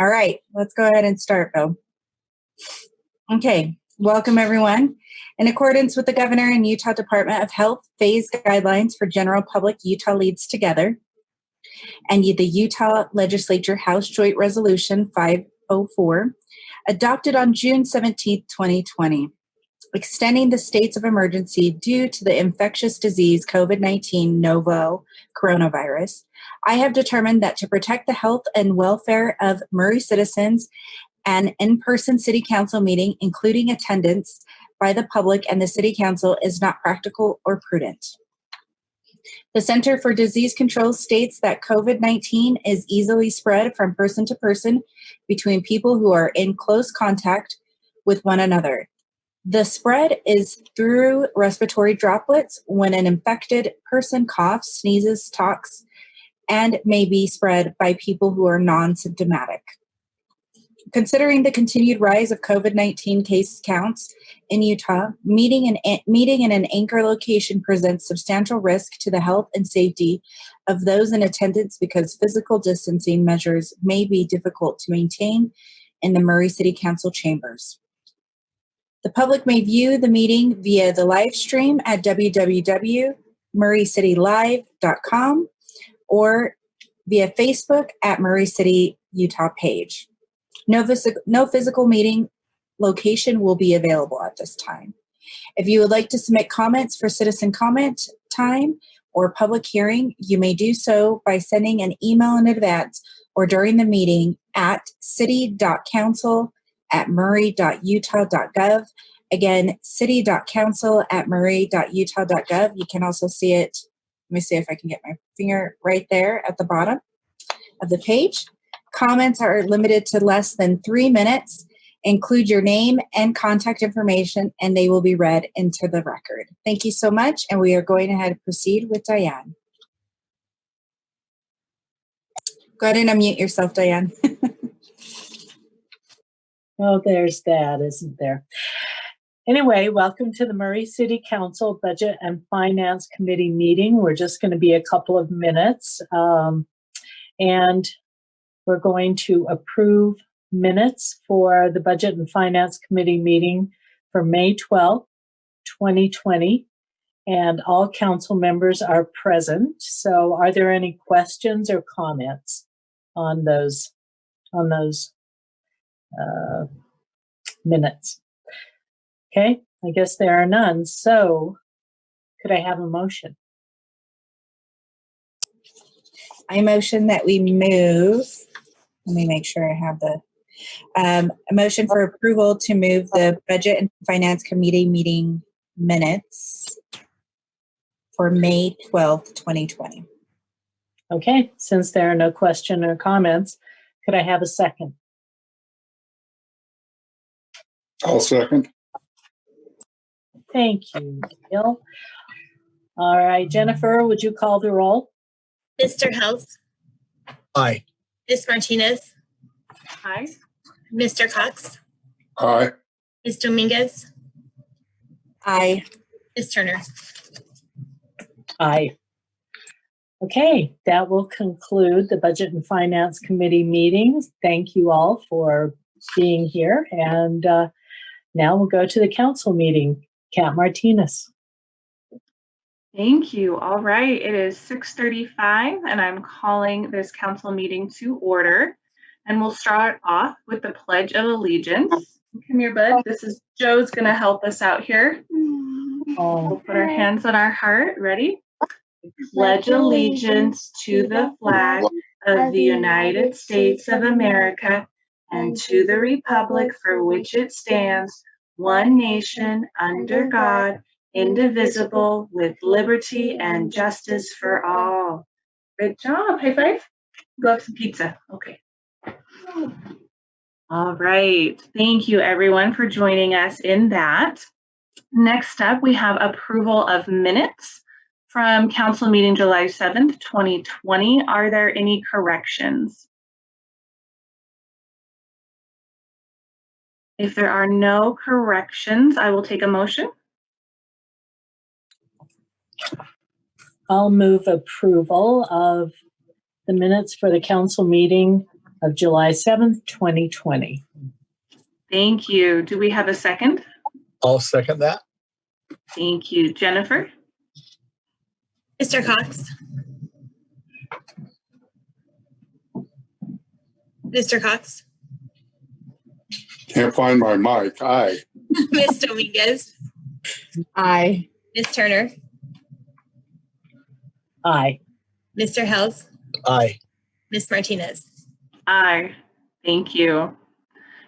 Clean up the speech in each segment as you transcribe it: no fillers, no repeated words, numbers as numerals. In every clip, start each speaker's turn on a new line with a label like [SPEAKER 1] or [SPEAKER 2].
[SPEAKER 1] All right, let's go ahead and start, Bill. Okay, welcome everyone. In accordance with the Governor and Utah Department of Health phase guidelines for general public, Utah Leads Together, and the Utah Legislature House Joint Resolution 504, adopted on June 17, 2020, extending the states of emergency due to the infectious disease COVID-19 novel coronavirus, I have determined that to protect the health and welfare of Murray citizens, an in-person city council meeting, including attendance by the public and the city council, is not practical or prudent. The Center for Disease Control states that COVID-19 is easily spread from person to person between people who are in close contact with one another. The spread is through respiratory droplets when an infected person coughs, sneezes, talks, and may be spread by people who are non-symptomatic. Considering the continued rise of COVID-19 case counts in Utah, meeting in an anchor location presents substantial risk to the health and safety of those in attendance because physical distancing measures may be difficult to maintain in the Murray City Council chambers. The public may view the meeting via the live stream at www.murraycitylive.com or via Facebook at Murray City Utah page. No physical meeting location will be available at this time. If you would like to submit comments for citizen comment time or public hearing, you may do so by sending an email in advance or during the meeting at city.council@murray.utah.gov. Again, city.council@murray.utah.gov. You can also see it. Let me see if I can get my finger right there at the bottom of the page. Comments are limited to less than 3 minutes. Include your name and contact information, and they will be read into the record. Thank you so much, and we are going ahead and proceed with Diane. Go ahead and unmute yourself, Diane.
[SPEAKER 2] Oh, there's that, isn't there? Anyway, welcome to the Murray City Council Budget and Finance Committee meeting. We're just going to be a couple of minutes, and we're going to approve minutes for the Budget and Finance Committee meeting for May 12th, 2020, and all council members are present. So are there any questions or comments on those minutes? Okay, I guess there are none. So could I have a motion?
[SPEAKER 1] I motion that we move. Let me make sure I have the a motion for approval to move the Budget and Finance Committee meeting minutes for May 12th, 2020.
[SPEAKER 2] Okay, since there are no questions or comments, could I have a second?
[SPEAKER 3] I'll second.
[SPEAKER 2] Thank you, Gil. All right, Jennifer, would you call the roll?
[SPEAKER 4] Mr. House.
[SPEAKER 3] Aye.
[SPEAKER 4] Ms. Martinez.
[SPEAKER 5] Aye.
[SPEAKER 4] Mr. Cox.
[SPEAKER 3] Aye.
[SPEAKER 4] Ms. Dominguez.
[SPEAKER 1] Aye.
[SPEAKER 4] Ms. Turner.
[SPEAKER 2] Aye. Okay, that will conclude the Budget and Finance Committee meetings. Thank you all for being here. And now we'll go to the council meeting. Kat Martinez.
[SPEAKER 5] Thank you. All right, it is 6:35 and I'm calling this council meeting to order. And we'll start off with the Pledge of Allegiance. Come here, bud. This is Joe's gonna help us out here. We'll put our hands on our heart. Ready? Pledge allegiance to the flag of the United States of America and to the republic for which it stands, one nation, under God, indivisible, with liberty and justice for all. Good job. High five. Go have some pizza. Okay. All right. Thank you, everyone, for joining us in that. Next up, we have approval of minutes from council meeting July 7th, 2020. Are there any corrections? If there are no corrections, I will take a motion.
[SPEAKER 2] I'll move approval of the minutes for the council meeting of July 7th, 2020.
[SPEAKER 5] Thank you. Do we have a second?
[SPEAKER 3] I'll second that.
[SPEAKER 5] Thank you. Jennifer?
[SPEAKER 4] Mr. Cox? Mr. Cox?
[SPEAKER 3] Can't find my mic. Aye.
[SPEAKER 4] Ms. Dominguez?
[SPEAKER 1] Aye.
[SPEAKER 4] Ms. Turner?
[SPEAKER 2] Aye.
[SPEAKER 4] Mr. Hels?
[SPEAKER 3] Aye.
[SPEAKER 4] Ms. Martinez?
[SPEAKER 5] Aye. Thank you.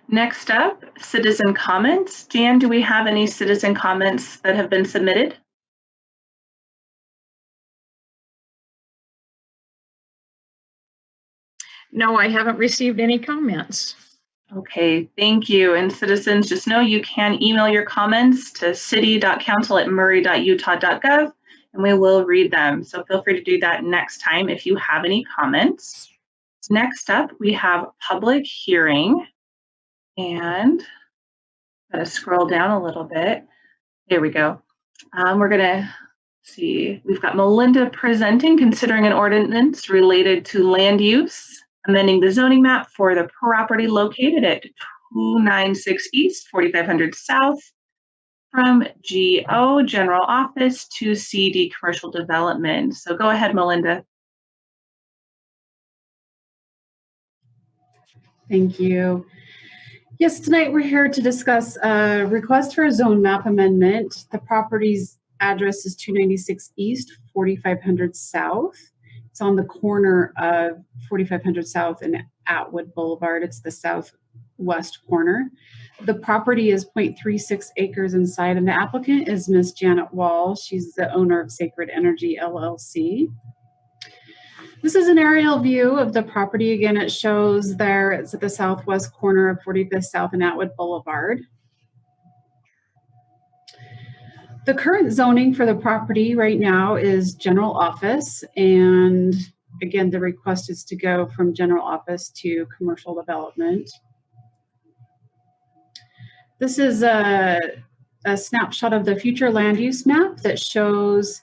[SPEAKER 5] Next up, citizen comments. Jan, do we have any citizen comments that have been submitted?
[SPEAKER 6] No, I haven't received any comments.
[SPEAKER 5] Okay, thank you. And citizens, just know you can email your comments to city.council@murray.utah.gov and we will read them. So feel free to do that next time if you have any comments. Next up, we have public hearing. And gotta scroll down a little bit. There we go. We're gonna see. We've got Melinda presenting, considering an ordinance related to land use, amending the zoning map for the property located at 296 East, 4500 South, from GO General Office to CD Commercial Development. So go ahead, Melinda.
[SPEAKER 7] Thank you. Yes, tonight we're here to discuss a request for a zone map amendment. The property's address is 296 East, 4500 South. It's on the corner of 4500 South and Atwood Boulevard. It's the southwest corner. The property is 0.36 acres inside, and the applicant is Ms. Janet Wall. She's the owner of Sacred Energy LLC. This is an aerial view of the property. Again, it shows there, it's at the southwest corner of 45th South and Atwood Boulevard. The current zoning for the property right now is general office. And again, the request is to go from general office to commercial development. This is a snapshot of the future land use map that shows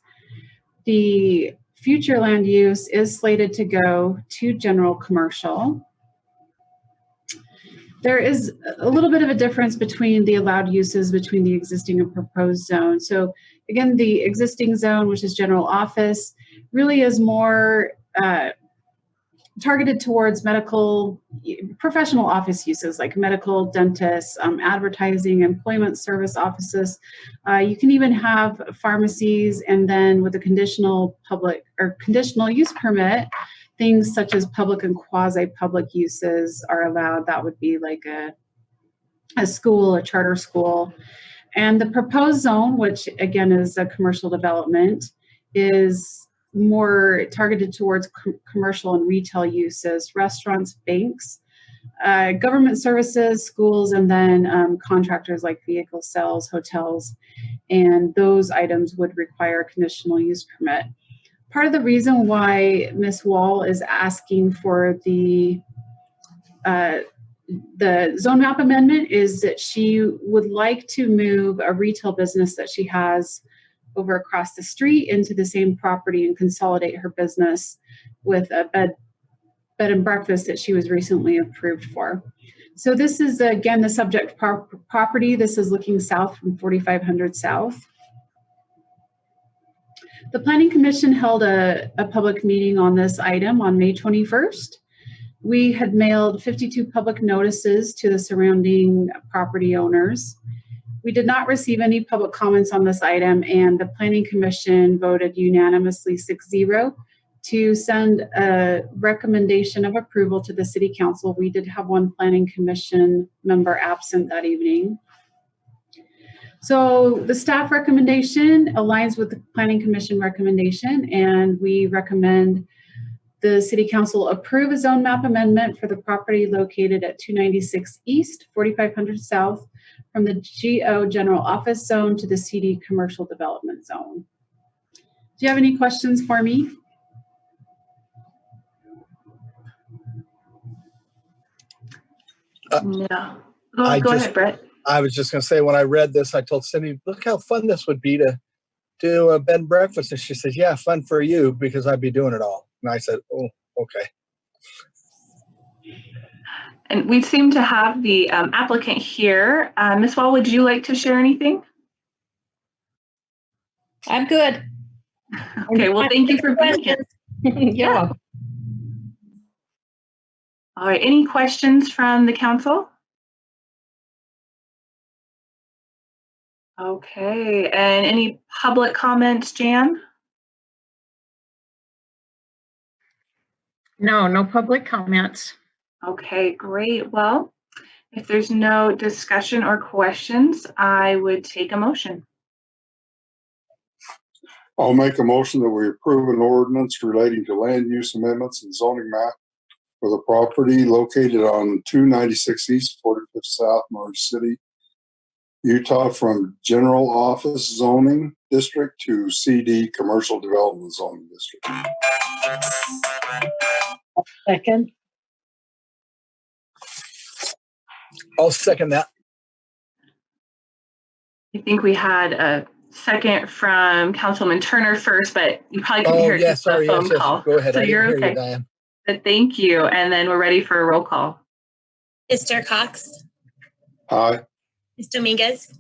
[SPEAKER 7] the future land use is slated to go to general commercial. There is a little bit of a difference between the allowed uses between the existing and proposed zone. So again, the existing zone, which is general office, really is more targeted towards medical, professional office uses like medical, dentists, advertising, employment service offices. You can even have pharmacies, and then with a conditional public or conditional use permit, things such as public and quasi-public uses are allowed. That would be like a school, a charter school. And the proposed zone, which again is a commercial development, is more targeted towards commercial and retail uses, restaurants, banks, government services, schools, and then contractors like vehicle sales, hotels, and those items would require a conditional use permit. Part of the reason why Ms. Wall is asking for the zone map amendment is that she would like to move a retail business that she has over across the street into the same property and consolidate her business with a bed and breakfast that she was recently approved for. So this is again the subject property. This is looking south from 4500 South. The Planning Commission held a public meeting on this item on May 21st. We had mailed 52 public notices to the surrounding property owners. We did not receive any public comments on this item, and the Planning Commission voted unanimously 6-0 to send a recommendation of approval to the City Council. We did have one Planning Commission member absent that evening. So the staff recommendation aligns with the Planning Commission recommendation, and we recommend the City Council approve a zone map amendment for the property located at 296 East, 4500 South, from the GO General Office Zone to the CD Commercial Development Zone. Do you have any questions for me?
[SPEAKER 5] No. Go ahead, Brett.
[SPEAKER 8] I was just going to say, when I read this, I told Cindy, look how fun this would be to do a bed and breakfast. And she says, yeah, fun for you because I'd be doing it all. And I said, oh, okay.
[SPEAKER 5] And we seem to have the applicant here. Ms. Wall, would you like to share anything?
[SPEAKER 6] I'm good.
[SPEAKER 5] Okay, well, thank you for being here.
[SPEAKER 6] You're welcome.
[SPEAKER 5] All right, any questions from the council? Okay, and any public comments, Jan?
[SPEAKER 6] No, no public comments.
[SPEAKER 5] Okay, great. Well, if there's no discussion or questions, I would take a motion.
[SPEAKER 3] I'll make a motion that we approve an ordinance relating to land use amendments and zoning map for the property located on 296 East, 45th South, Murray City, Utah, from general office zoning district to CD commercial development zoning district.
[SPEAKER 2] Second.
[SPEAKER 8] I'll second that.
[SPEAKER 5] I think we had a second from Councilman Turner first, but you probably couldn't
[SPEAKER 8] Oh,
[SPEAKER 5] hear it
[SPEAKER 8] yeah,
[SPEAKER 5] because of
[SPEAKER 8] sorry.
[SPEAKER 5] the
[SPEAKER 8] Yes,
[SPEAKER 5] phone
[SPEAKER 8] yes.
[SPEAKER 5] call.
[SPEAKER 8] Go ahead.
[SPEAKER 5] So
[SPEAKER 8] I didn't
[SPEAKER 5] you're
[SPEAKER 8] hear
[SPEAKER 5] okay.
[SPEAKER 8] you, Diane.
[SPEAKER 5] But thank you. And then we're ready for a roll call.
[SPEAKER 4] Mr. Cox,
[SPEAKER 3] Aye.
[SPEAKER 4] Ms. Dominguez,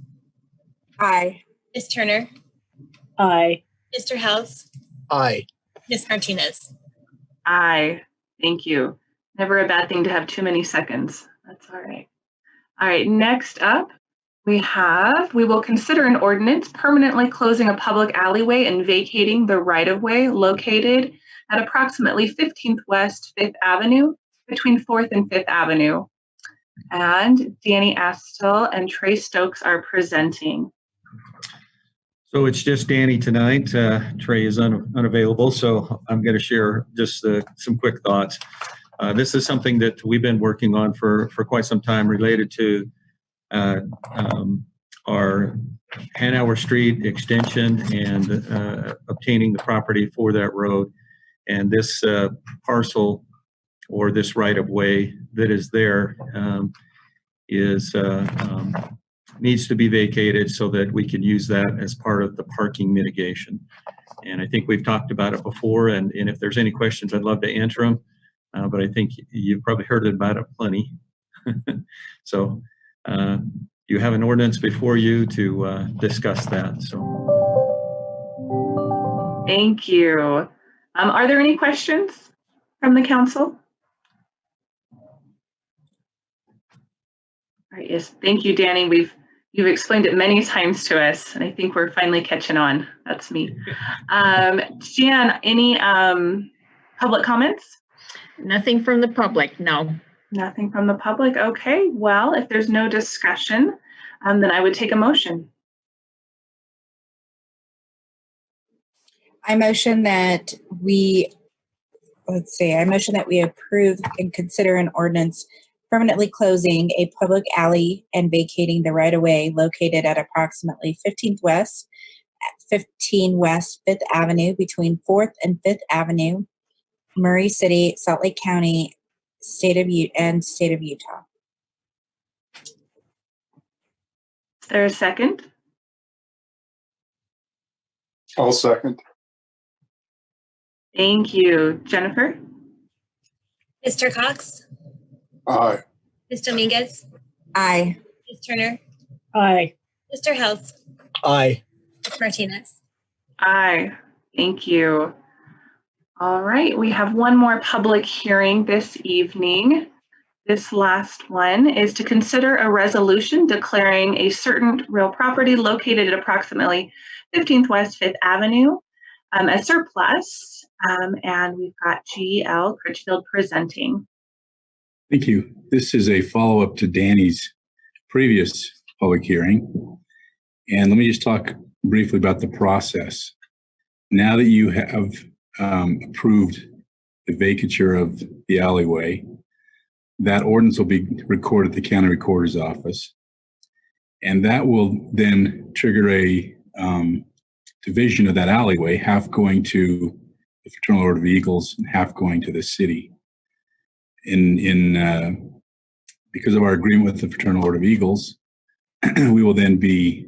[SPEAKER 1] Aye.
[SPEAKER 4] Ms. Turner,
[SPEAKER 2] Aye.
[SPEAKER 4] Mr. House,
[SPEAKER 8] Aye.
[SPEAKER 4] Ms. Martinez.
[SPEAKER 5] Aye. Thank you. Never a bad thing to have too many seconds. That's all right. All right, next up, we will consider an ordinance permanently closing a public alleyway and vacating the right-of-way located at approximately 15th West 5th Avenue between 4th and 5th Avenue. And Danny Astle and Trey Stokes are presenting.
[SPEAKER 9] So it's just Danny tonight. Trey is unavailable, so I'm going to share just some quick thoughts. This is something that we've been working on for quite some time related to our Hanover Street extension and obtaining the property for that road. And this parcel or this right-of-way that is there needs to be vacated so that we can use that as part of the parking mitigation. And I think we've talked about it before, and if there's any questions, I'd love to answer them. But I think you've probably heard about it plenty. So you have an ordinance before you to discuss that. So
[SPEAKER 5] Thank you. Are there any questions from the council? All right, yes, thank you, Danny. You've explained it many times to us, and I think we're finally catching on. That's me. Jan, any public comments?
[SPEAKER 6] Nothing from the public, no.
[SPEAKER 5] Nothing from the public. Okay, well, if there's no discussion, then I would take a motion.
[SPEAKER 1] I motion that we approve and consider an ordinance permanently closing a public alley and vacating the right-of-way located at approximately 15 West 5th Avenue between 4th and 5th Avenue, Murray City, Salt Lake County, State of Utah.
[SPEAKER 5] Is there a second?
[SPEAKER 3] I'll second.
[SPEAKER 5] Thank you. Jennifer?
[SPEAKER 4] Mr. Cox,
[SPEAKER 3] Aye.
[SPEAKER 4] Ms. Dominguez,
[SPEAKER 1] Aye.
[SPEAKER 4] Ms. Turner,
[SPEAKER 2] Aye.
[SPEAKER 4] Mr. House,
[SPEAKER 8] Aye.
[SPEAKER 4] Ms. Martinez.
[SPEAKER 5] Aye. Thank you. All right, we have one more public hearing this evening. This last one is to consider a resolution declaring a certain real property located at approximately 15th West 5th Avenue a surplus, and we've got G.L. Critchfield presenting.
[SPEAKER 10] Thank you. This is a follow-up to Danny's previous public hearing. And let me just talk briefly about the process. Now that you have approved the vacature of the alleyway, that ordinance will be recorded at the county recorder's office. And that will then trigger a division of that alleyway, half going to the Fraternal Order of Eagles and half going to the city. Because of our agreement with the Fraternal Order of Eagles, we will then be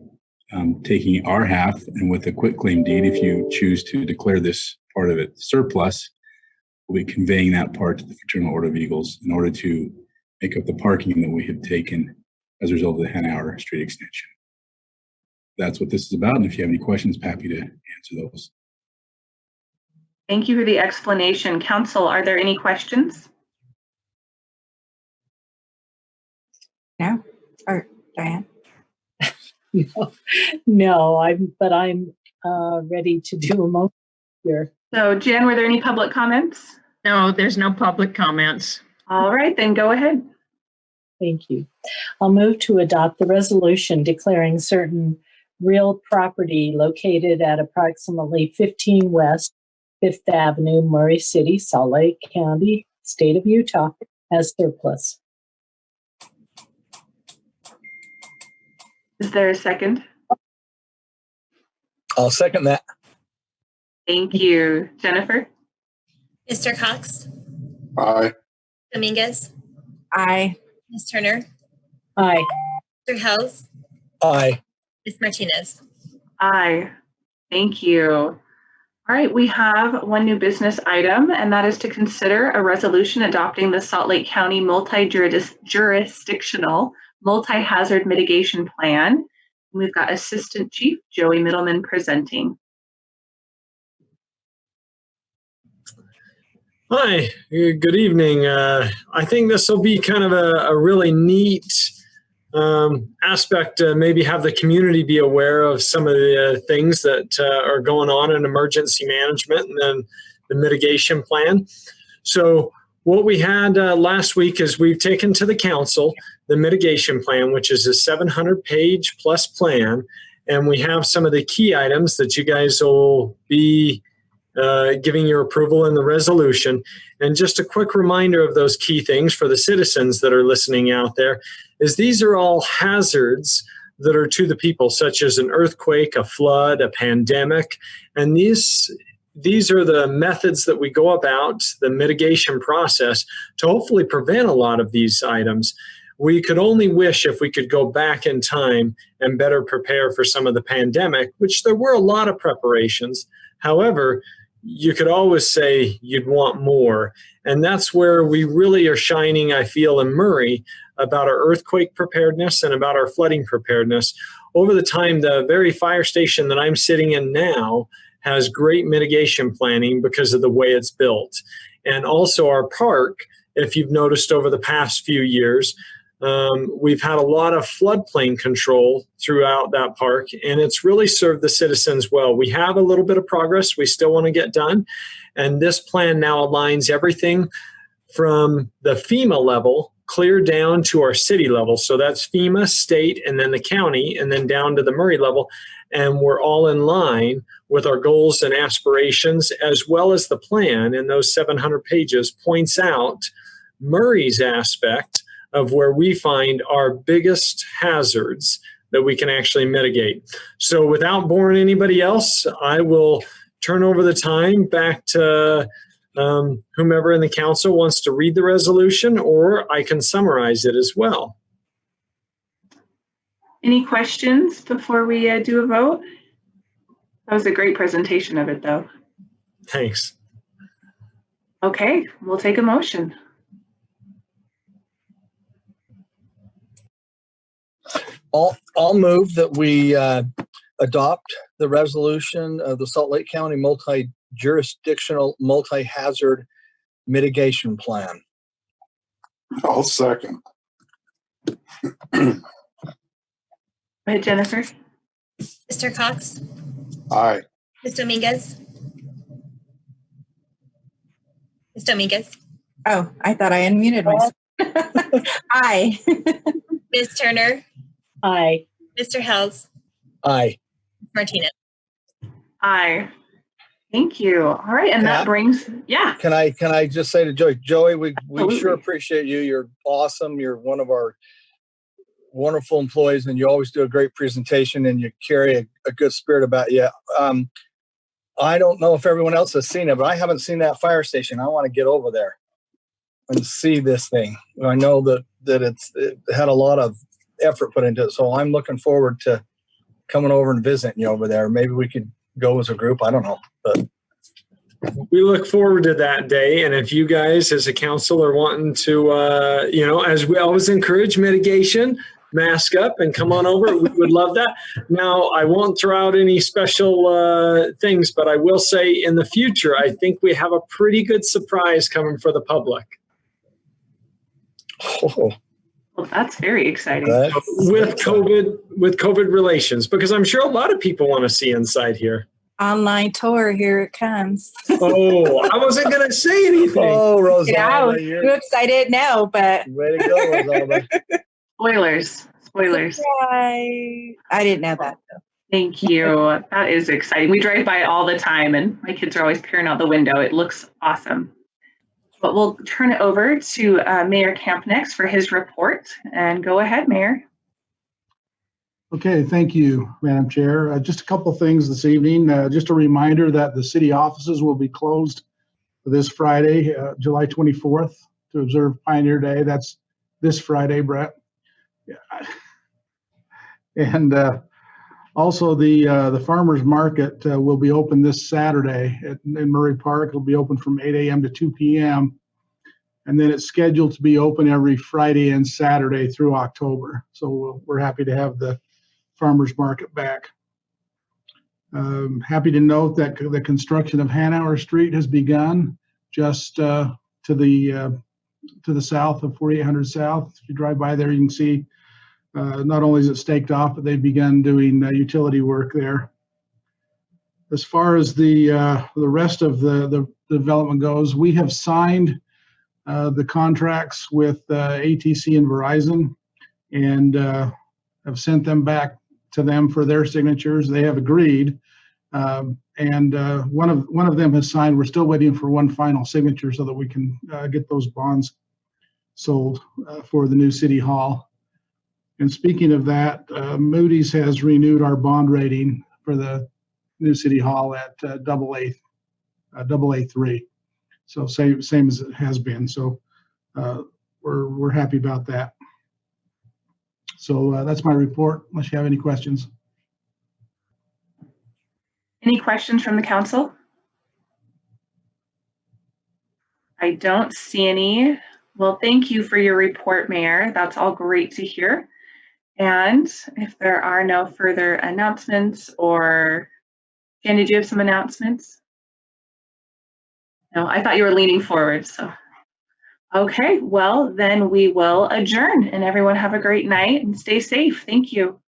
[SPEAKER 10] taking our half, and with a quitclaim deed, if you choose to declare this part of it surplus, we'll be conveying that part to the Fraternal Order of Eagles in order to make up the parking that we have taken as a result of the Hanauer Street extension. That's what this is about. And if you have any questions, happy to answer those.
[SPEAKER 5] Thank you for the explanation. Council, are there any questions?
[SPEAKER 1] No? Or Diane?
[SPEAKER 2] No, I'm ready to do a motion here.
[SPEAKER 5] So Jen, were there any public comments?
[SPEAKER 6] No, there's no public comments.
[SPEAKER 5] All right, then go ahead.
[SPEAKER 2] Thank you. I'll move to adopt the resolution declaring certain real property located at approximately 15 West 5th Avenue, Murray City, Salt Lake County, State of Utah, as surplus.
[SPEAKER 5] Is there a second?
[SPEAKER 8] I'll second that.
[SPEAKER 5] Thank you. Jennifer?
[SPEAKER 4] Mr. Cox?
[SPEAKER 3] Aye.
[SPEAKER 4] Dominguez?
[SPEAKER 1] Aye.
[SPEAKER 4] Ms. Turner?
[SPEAKER 2] Aye.
[SPEAKER 4] Mr. House?
[SPEAKER 8] Aye.
[SPEAKER 4] Ms. Martinez?
[SPEAKER 5] Aye. Thank you. All right, we have one new business item, and that is to consider a resolution adopting the Salt Lake County multi-jurisdictional multi-hazard mitigation plan. We've got Assistant Chief Joey Middleman presenting.
[SPEAKER 11] Hi, good evening. I think this will be kind of a really neat aspect to maybe have the community be aware of some of the things that are going on in emergency management and then the mitigation plan. So what we had last week is we've taken to the council the mitigation plan, which is a 700-page plus plan, and we have some of the key items that you guys will be giving your approval in the resolution. And just a quick reminder of those key things for the citizens that are listening out there is these are all hazards that are to the people, such as an earthquake, a flood, a pandemic. And these are the methods that we go about the mitigation process to hopefully prevent a lot of these items. We could only wish if we could go back in time and better prepare for some of the pandemic, which there were a lot of preparations. However, you could always say you'd want more. And that's where we really are shining, I feel, in Murray about our earthquake preparedness and about our flooding preparedness. Over the time, the very fire station that I'm sitting in now has great mitigation planning because of the way it's built. And also our park, if you've noticed over the past few years, we've had a lot of floodplain control throughout that park, and it's really served the citizens well. We have a little bit of progress we still want to get done, and this plan now aligns everything from the FEMA level clear down to our city level. So that's FEMA, state, and then the county, and then down to the Murray level, and we're all in line with our goals and aspirations, as well as the plan in those 700 pages points out Murray's aspect of where we find our biggest hazards that we can actually mitigate. So without boring anybody else, I will turn over the time back to whomever in the council wants to read the resolution, or I can summarize it as well.
[SPEAKER 5] Any questions before we do a vote? That was a great presentation of it, though.
[SPEAKER 11] Thanks.
[SPEAKER 5] Okay, we'll take a motion.
[SPEAKER 8] I'll move that we adopt the resolution of the Salt Lake County multi-jurisdictional multi-hazard mitigation plan.
[SPEAKER 3] I'll second.
[SPEAKER 5] Go ahead, Jennifer.
[SPEAKER 4] Mr. Cox?
[SPEAKER 3] Aye.
[SPEAKER 4] Ms. Dominguez? Ms. Dominguez?
[SPEAKER 1] Oh, I thought I unmuted myself. Aye.
[SPEAKER 4] Ms. Turner?
[SPEAKER 2] Aye.
[SPEAKER 4] Mr. House?
[SPEAKER 8] Aye.
[SPEAKER 4] Ms. Martinez?
[SPEAKER 5] Aye. Thank you. All right, and that brings, yeah.
[SPEAKER 8] Can I just say to Joey, we
[SPEAKER 5] Absolutely.
[SPEAKER 8] sure appreciate you. You're awesome. You're one of our wonderful employees, and you always do a great presentation, and you carry a good spirit about you. I don't know if everyone else has seen it, but I haven't seen that fire station. I want to get over there and see this thing. I know that it had a lot of effort put into it, so I'm looking forward to coming over and visiting you over there. Maybe we could go as a group. I don't know, but
[SPEAKER 11] we look forward to that day. And if you guys as a council are wanting to, as we always encourage mitigation, mask up and come on over, we would love that. Now, I won't throw out any special things, but I will say in the future, I think we have a pretty good surprise coming for the public.
[SPEAKER 8] Oh,
[SPEAKER 5] Well, that's very exciting.
[SPEAKER 11] With COVID relations, because I'm sure a lot of people want to see inside here.
[SPEAKER 1] Online tour, here it comes.
[SPEAKER 11] Oh, I wasn't going to say anything.
[SPEAKER 8] Oh,
[SPEAKER 1] Yeah,
[SPEAKER 8] Rosanna,
[SPEAKER 1] I'm excited now, but
[SPEAKER 8] way to go, Rosanna.
[SPEAKER 5] Spoilers.
[SPEAKER 1] I didn't know that.
[SPEAKER 5] Thank you. That is exciting. We drive by all the time and my kids are always peering out the window. It looks awesome. But we'll turn it over to Mayor Camp next for his report. And go ahead, Mayor.
[SPEAKER 12] Okay, thank you, Madam Chair. Just a couple things this evening. Just a reminder that the city offices will be closed this Friday, July 24th, to observe Pioneer Day. That's this Friday, Brett. Yeah. And also the farmers market will be open this Saturday in Murray Park. It'll be open from 8 a.m. to 2 p.m. And then it's scheduled to be open every Friday and Saturday through October. So we're happy to have the farmers market back. Happy to note that the construction of Hanauer Street has begun just to the south of 4800 South. If you drive by there, you can see not only is it staked off, but they've begun doing utility work there. As far as the rest of the development goes, we have signed the contracts with ATC and Verizon, and have sent them back to them for their signatures. They have agreed, and one of them has signed. We're still waiting for one final signature so that we can get those bonds sold for the new city hall. And speaking of that, Moody's has renewed our bond rating for the new city hall at AA3. So same as it has been. So we're happy about that. So that's my report, unless you have any questions.
[SPEAKER 5] Any questions from the council? I don't see any. Well, thank you for your report, Mayor. That's all great to hear. And if there are no further announcements, or Jen, did you have some announcements? No, I thought you were leaning forward. So, okay, well, then we will adjourn, and everyone have a great night and stay safe. Thank you.